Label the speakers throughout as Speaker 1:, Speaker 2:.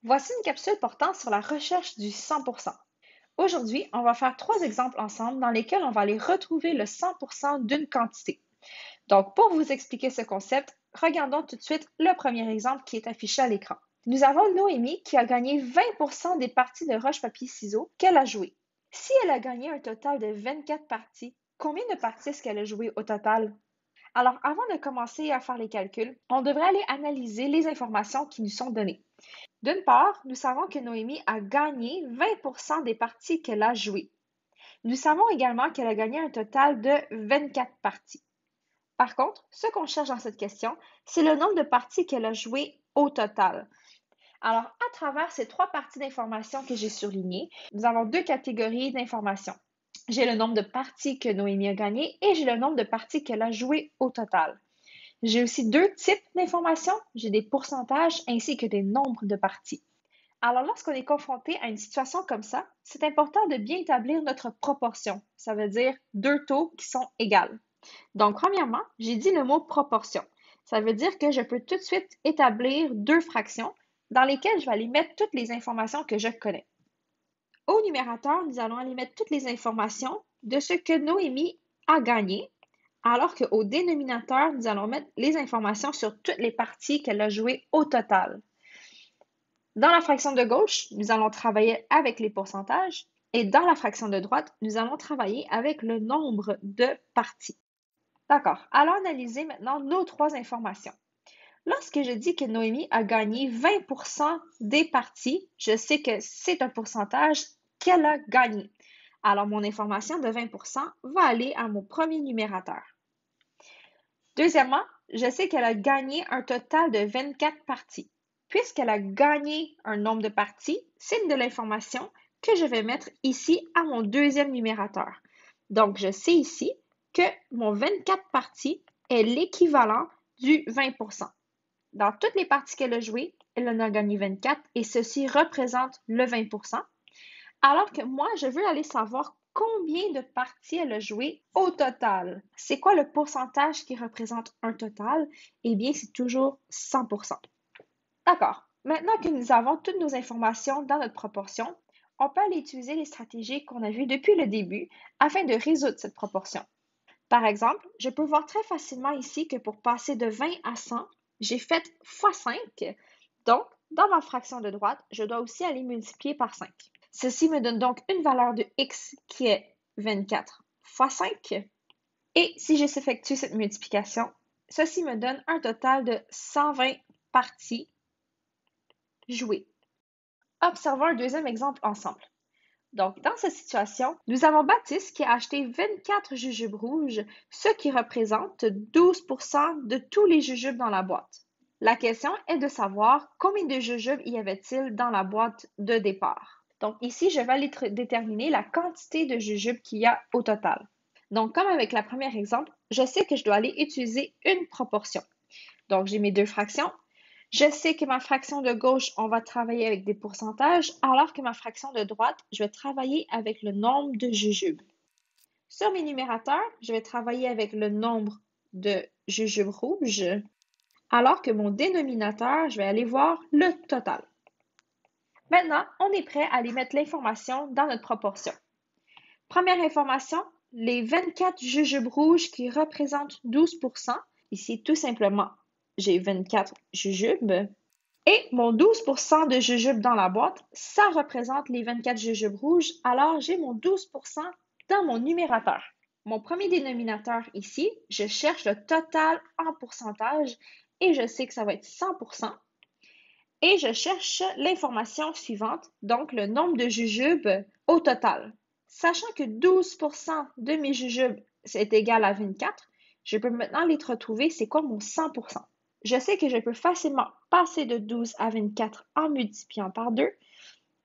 Speaker 1: Voici une capsule portant sur la recherche du 100%. Aujourd'hui, on va faire 3 exemples ensemble dans lesquels on va aller retrouver le 100% d'une quantité. Donc, pour vous expliquer ce concept, regardons tout de suite le premier exemple qui est affiché à l'écran. Nous avons Noémie qui a gagné 20% des parties de roche-papier-ciseaux qu'elle a jouées. Si elle a gagné un total de 24 parties, combien de parties est-ce qu'elle a joué au total? Alors, avant de commencer à faire les calculs, on devrait aller analyser les informations qui nous sont données. D'une part, nous savons que Noémie a gagné 20% des parties qu'elle a jouées. Nous savons également qu'elle a gagné un total de 24 parties. Par contre, ce qu'on cherche dans cette question, c'est le nombre de parties qu'elle a jouées au total. Alors, à travers ces 3 parties d'informations que j'ai surlignées, nous avons 2 catégories d'informations. J'ai le nombre de parties que Noémie a gagnées et j'ai le nombre de parties qu'elle a jouées au total. J'ai aussi 2 types d'informations. J'ai des pourcentages ainsi que des nombres de parties. Alors, lorsqu'on est confronté à une situation comme ça, c'est important de bien établir notre proportion. Ça veut dire 2 taux qui sont égaux. Donc, premièrement, j'ai dit le mot proportion. Ça veut dire que je peux tout de suite établir 2 fractions dans lesquelles je vais aller mettre toutes les informations que je connais. Au numérateur, nous allons aller mettre toutes les informations de ce que Noémie a gagné, alors qu'au dénominateur, nous allons mettre les informations sur toutes les parties qu'elle a jouées au total. Dans la fraction de gauche, nous allons travailler avec les pourcentages et dans la fraction de droite, nous allons travailler avec le nombre de parties. D'accord, allons analyser maintenant nos 3 informations. Lorsque je dis que Noémie a gagné 20% des parties, je sais que c'est un pourcentage qu'elle a gagné. Alors, mon information de 20% va aller à mon premier numérateur. Deuxièmement, je sais qu'elle a gagné un total de 24 parties. Puisqu'elle a gagné un nombre de parties, c'est de l'information que je vais mettre ici à mon deuxième numérateur. Donc, je sais ici que mon 24 parties est l'équivalent du 20%. Dans toutes les parties qu'elle a jouées, elle en a gagné 24 et ceci représente le 20%. Alors que moi, je veux aller savoir combien de parties elle a joué au total. C'est quoi le pourcentage qui représente un total? Eh bien, c'est toujours 100%. D'accord. Maintenant que nous avons toutes nos informations dans notre proportion, on peut aller utiliser les stratégies qu'on a vues depuis le début afin de résoudre cette proportion. Par exemple, je peux voir très facilement ici que pour passer de 20 à 100, j'ai fait x5. Donc, dans ma fraction de droite, je dois aussi aller multiplier par 5. Ceci me donne donc une valeur de x qui est 24 fois 5. Et si j'effectue cette multiplication, ceci me donne un total de 120 parties jouées. Observons un deuxième exemple ensemble. Donc, dans cette situation, nous avons Baptiste qui a acheté 24 jujubes rouges, ce qui représente 12% de tous les jujubes dans la boîte. La question est de savoir combien de jujubes y avait-il dans la boîte de départ. Donc ici, je vais aller déterminer la quantité de jujubes qu'il y a au total. Donc, comme avec le premier exemple, je sais que je dois aller utiliser une proportion. Donc, j'ai mes 2 fractions. Je sais que ma fraction de gauche, on va travailler avec des pourcentages, alors que ma fraction de droite, je vais travailler avec le nombre de jujubes. Sur mes numérateurs, je vais travailler avec le nombre de jujubes rouges, alors que mon dénominateur, je vais aller voir le total. Maintenant, on est prêt à aller mettre l'information dans notre proportion. Première information, les 24 jujubes rouges qui représentent 12%. Ici, tout simplement, j'ai 24 jujubes. Et mon 12% de jujubes dans la boîte, ça représente les 24 jujubes rouges. Alors, j'ai mon 12% dans mon numérateur. Mon premier dénominateur ici, je cherche le total en pourcentage et je sais que ça va être 100%. Et je cherche l'information suivante, donc le nombre de jujubes au total. Sachant que 12% de mes jujubes, c'est égal à 24, je peux maintenant les retrouver, c'est quoi mon 100%? Je sais que je peux facilement passer de 12 à 24 en multipliant par 2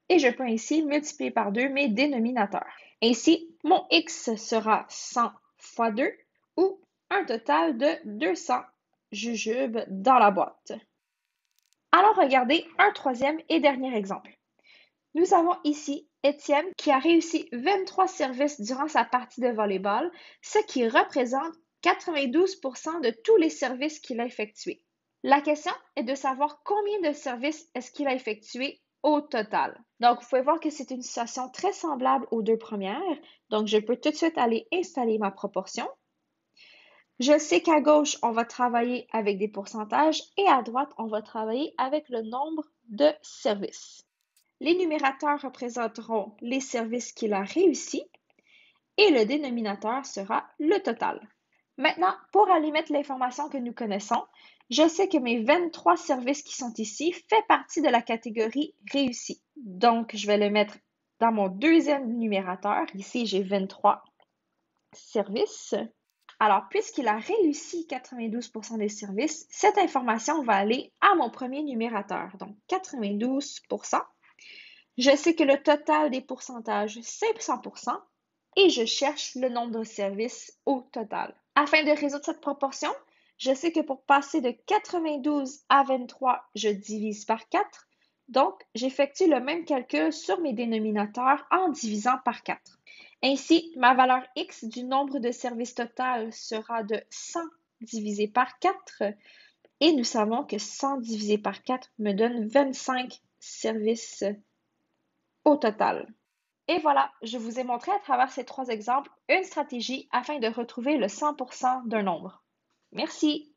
Speaker 1: et je peux ainsi multiplier par 2 mes dénominateurs. Ainsi, mon x sera 100 fois 2 ou un total de 200 jujubes dans la boîte. Allons regarder un troisième et dernier exemple. Nous avons ici Étienne qui a réussi 23 services durant sa partie de volleyball, ce qui représente 92% de tous les services qu'il a effectués. La question est de savoir combien de services est-ce qu'il a effectué au total. Donc, vous pouvez voir que c'est une situation très semblable aux deux premières. Donc, je peux tout de suite aller installer ma proportion. Je sais qu'à gauche, on va travailler avec des pourcentages et à droite, on va travailler avec le nombre de services. Les numérateurs représenteront les services qu'il a réussi et le dénominateur sera le total. Maintenant, pour aller mettre l'information que nous connaissons, je sais que mes 23 services qui sont ici font partie de la catégorie réussi. Donc, je vais le mettre dans mon deuxième numérateur. Ici, j'ai 23 services. Alors, puisqu'il a réussi 92% des services, cette information va aller à mon premier numérateur, donc 92%. Je sais que le total des pourcentages, c'est 100% et je cherche le nombre de services au total. Afin de résoudre cette proportion, je sais que pour passer de 92 à 23, je divise par 4. Donc, j'effectue le même calcul sur mes dénominateurs en divisant par 4. Ainsi, ma valeur x du nombre de services total sera de 100 divisé par 4 et nous savons que 100 divisé par 4 me donne 25 services au total. Et voilà, je vous ai montré à travers ces trois exemples une stratégie afin de retrouver le 100% d'un nombre. Merci!